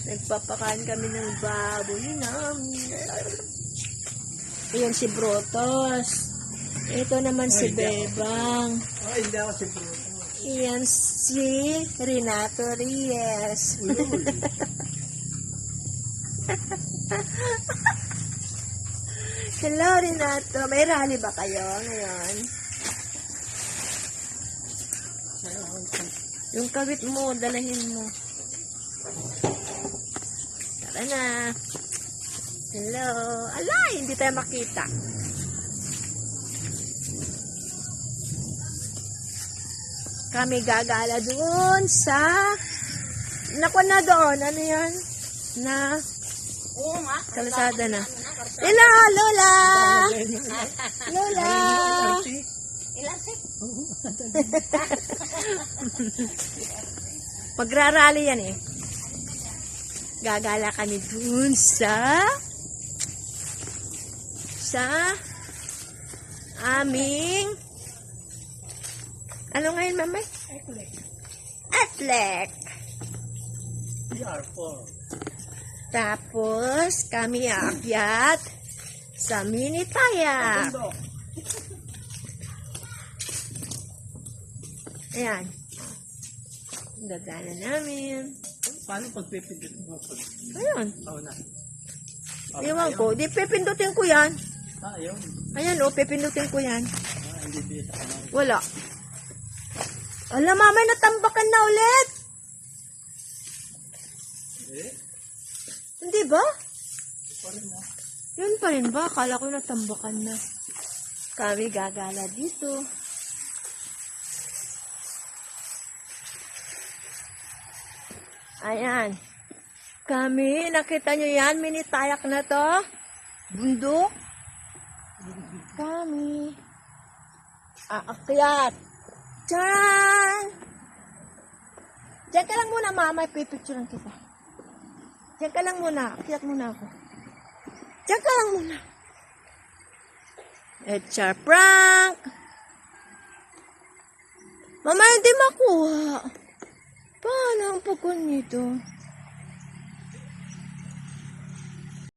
Nagpapakain kami ng baboy namin. Ayan si Brotos. Ito naman si Bebang. Ay, hindi ako si Bruno. Ayan si Renato Reyes. Hello, Renato. May rally ba kayo ngayon? Yung kabit mo, dalahin mo. Tara na. Hello. Alay, hindi tayo makita. Kami gagala doon sa... Naku na doon. Ano yan? Na... Oo nga. Kalasada na. Hello, Lola! Lola! Ilansi? Magrarally yan eh. Gagala kami dun sa aming ano ngayon, mamay? Atlek. Tapos kami aakyat sa mini tayak. Ayan. Gagana namin. Paano pagpipindot mo? Ayun. Oo na. Iwan ko. Di pipindutin ko yan. Ayun. Ayan o, pipindutin ko yan. Hindi bisa. Wala. Alam, mamay, natambakan na ulit. Hindi ba? Yun pa rin ba? Akala ko natambakan na. Kami gagala dito. Ayan. Kami, nakita nyo yan? Mini tayak na to. Bundok. Kami. Aakyat. Tcharan! Diyan ka lang muna, mama. Ipipicturean kita. Diyan ka lang muna. Akyat muna ako. Diyan ka lang muna. Char prank! Mama, hindi makuha. Paano ang pagkon nito?